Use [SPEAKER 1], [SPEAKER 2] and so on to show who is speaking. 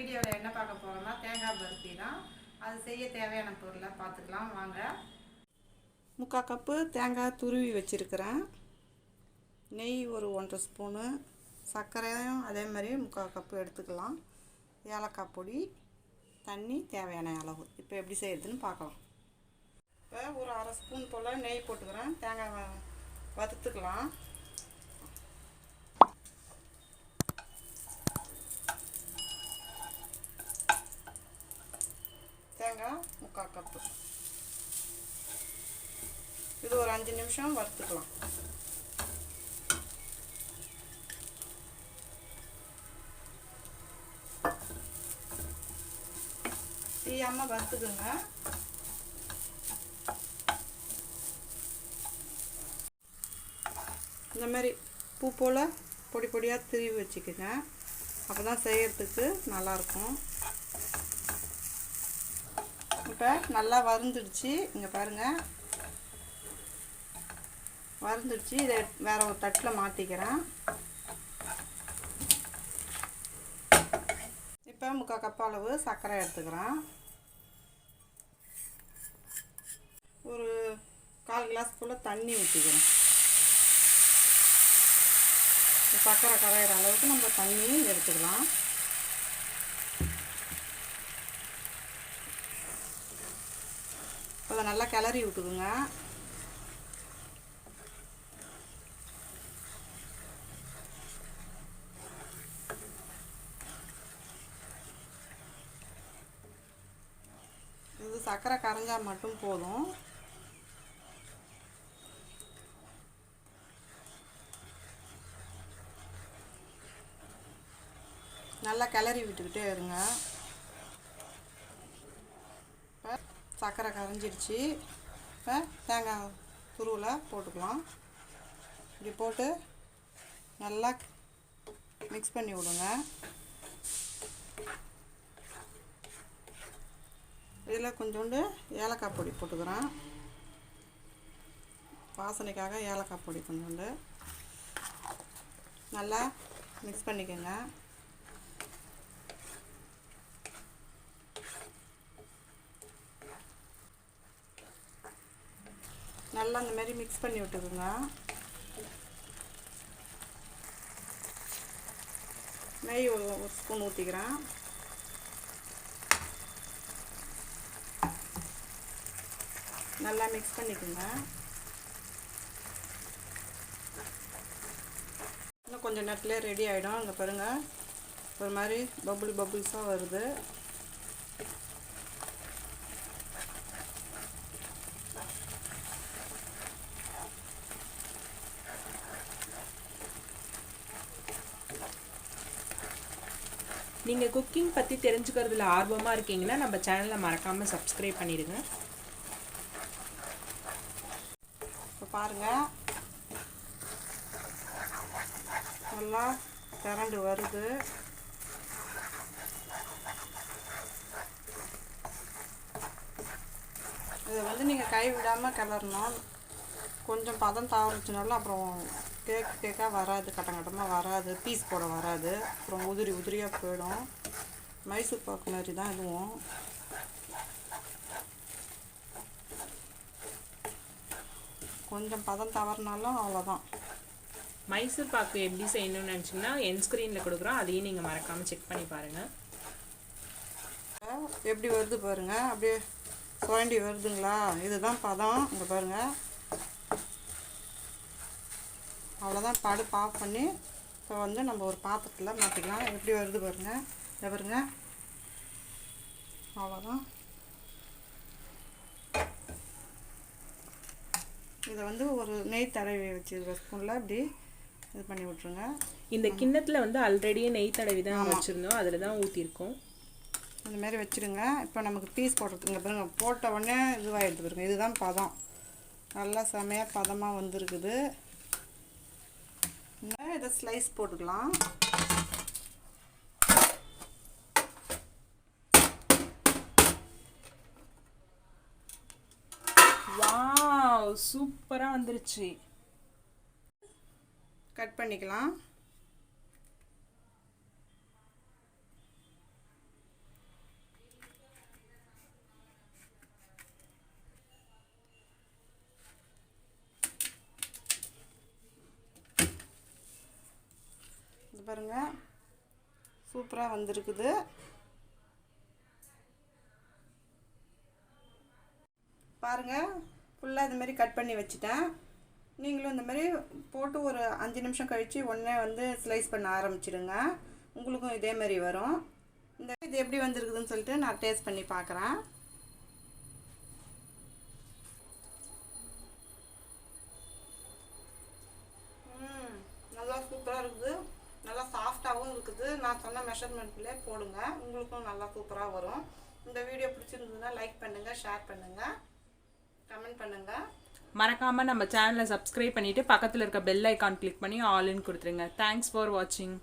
[SPEAKER 1] வீடியோவில் என்ன பார்க்க போகிறோம்னா தேங்காய் பர்ஃபி தான். அது செய்ய தேவையான பொருளை பார்த்துக்கலாம் வாங்க. 3/4 கப்பு தேங்காய் துருவி வச்சுருக்கிறேன். நெய் ஒரு 1.5 ஸ்பூனு, சர்க்கரையும் அதே மாதிரி 3/4 கப்பு எடுத்துக்கலாம். ஏலக்காய் பொடி, தண்ணி தேவையான அளவு. இப்போ எப்படி செய்யறதுன்னு பார்க்கலாம். இப்போ ஒரு 1/2 ஸ்பூன் போல் நெய் போட்டுக்கிறேன். தேங்காய் வறுத்துக்கலாம். தேங்காய் 3/4 கப்பு. இது ஒரு 5 நிமிஷம் வறுத்துக்கலாம். தீயாமல் வறுத்துக்குங்க. இந்த மாதிரி பூ போல் பொடி பொடியாக திருவி வச்சுக்கோங்க. அப்போ தான் செய்கிறதுக்கு நல்லாயிருக்கும். இப்போ நல்லா வறுந்துடுச்சு. இங்கே பாருங்கள், வறுந்துடுச்சு. இதை வேறு ஒரு தட்டில் மாற்றிக்கிறேன். இப்போ 3/4 கப் அளவு சர்க்கரை எடுத்துக்கிறேன். ஒரு 1/4 கிளாஸ் போல் தண்ணி ஊற்றிக்கிறேன். சர்க்கரை கரையிற அளவுக்கு நம்ம தண்ணி எடுத்துக்கலாம். அதை நல்லா கிளறி விட்டுக்குங்க. இது சர்க்கரை கரைஞ்சால் மட்டும் போதும். நல்லா கிளறி விட்டுக்கிட்டே இருங்க. இப்போ சர்க்கரை கரைஞ்சிடுச்சு. இப்போ தேங்காய் துருவில் போட்டுக்கலாம். இப்படி போட்டு நல்லா மிக்ஸ் பண்ணி விடுங்க. இதில் கொஞ்சோண்டு ஏலக்காய் பொடி போட்டுக்கிறேன். வாசனைக்காக ஏலக்காய் பொடி கொஞ்சோண்டு நல்லா மிக்ஸ் பண்ணிக்கோங்க. நல்லா இந்த மாதிரி மிக்ஸ் பண்ணி விட்டுக்குங்க. நெய் ஒரு ஸ்பூன் ஊற்றிக்கிறேன். நல்லா மிக்ஸ் பண்ணிக்கோங்க. இன்னும் கொஞ்சம் நேரத்துலேயே ரெடி ஆகிடும். இங்கே பாருங்கள், ஒரு மாதிரி பபுள்ஸாக வருது.
[SPEAKER 2] நீங்கள் குக்கிங் பற்றி தெரிஞ்சுக்கிறதுல ஆர்வமாக இருக்கீங்கன்னா நம்ம சேனலை மறக்காமல் சப்ஸ்கிரைப் பண்ணிடுங்க.
[SPEAKER 1] இப்போ பாருங்கள், நல்லா திரண்டு வருது. இதை வந்து நீங்கள் கை விடாமல் கிளறணும். கொஞ்சம் பதம் தவறுச்சுனாலும் அப்புறம் கேக்காக வராது, கட்டமாக வராது, பீஸ் போட வராது. அப்புறம் உதிரியாக போயிடும். மைசூர் பாக்கு மாதிரி தான் இதுவும். கொஞ்சம் பதம் தவறினாலும் அவ்வளோதான்.
[SPEAKER 2] மைசூர் பாக்கு எப்படி செய்யணும்னு நினச்சிங்கன்னா என் ஸ்க்ரீனில் கொடுக்குறோம், அதையும் நீங்கள் மறக்காமல் செக் பண்ணி பாருங்கள்.
[SPEAKER 1] எப்படி வருது பாருங்கள், அப்படியே சுரண்டி வருதுங்களா? இதுதான் பதம். இங்கே பாருங்கள், அவ்வளோதான். அடுப்பு ஆஃப் பண்ணி இப்போ வந்து நம்ம ஒரு பாத்திரத்தில் மாற்றிக்கலாம். எப்படி வருது பாருங்கள், இதை பாருங்க, அவ்வளோதான். இதை வந்து ஒரு நெய் தடவி வச்சுருக்க ஸ்பூனில் இப்படி இது பண்ணி விட்ருங்க.
[SPEAKER 2] இந்த கிண்ணத்தில் வந்து ஆல்ரெடியே நெய் தடவி தான் வச்சுருந்தோம், அதில் தான் ஊற்றிருக்கோம்.
[SPEAKER 1] இந்தமாரி வச்சுடுங்க. இப்போ நமக்கு பீஸ் போடுறதுங்க பாருங்க, போட்ட உடனே இதுவாகிடுது பாருங்க. இதுதான் பதம். நல்லா செமையாக பதமாக வந்துருக்குது. இதை ஸ்லைஸ் போட்டுக்கலாம்.
[SPEAKER 2] வாவ், சூப்பராக வந்துருச்சு.
[SPEAKER 1] கட் பண்ணிக்கலாம். பாருங்கள் சூப்பராக வந்திருக்குது. பாருங்கள் ஃபுல்லாக இதுமாரி கட் பண்ணி வச்சுட்டேன். நீங்களும் இந்தமாரி போட்டு ஒரு 5 நிமிஷம் கழித்து உடனே வந்து ஸ்லைஸ் பண்ண ஆரம்பிச்சிடுங்க. உங்களுக்கும் இதேமாரி வரும். இது எப்படி வந்திருக்குதுன்னு சொல்லிட்டு நான் டேஸ்ட் பண்ணி பார்க்குறேன். நல்லா சூப்பராக இருக்குது. நல்லா சாஃப்டாகவும் இருக்குது. நான் சொன்ன மெஷர்மெண்ட்லேயே போடுங்க, உங்களுக்கும் நல்லா சூப்பராக வரும். இந்த வீடியோ பிடிச்சிருந்ததுன்னா லைக் பண்ணுங்கள், ஷேர் பண்ணுங்கள், கமெண்ட் பண்ணுங்கள்.
[SPEAKER 2] மறக்காமல் நம்ம சேனலை சப்ஸ்கிரைப் பண்ணிவிட்டு பக்கத்தில் இருக்க பெல் ஐக்கான் கிளிக் பண்ணி ஆல்னு கொடுத்துருங்க. தேங்க்ஸ் ஃபார் வாட்சிங்.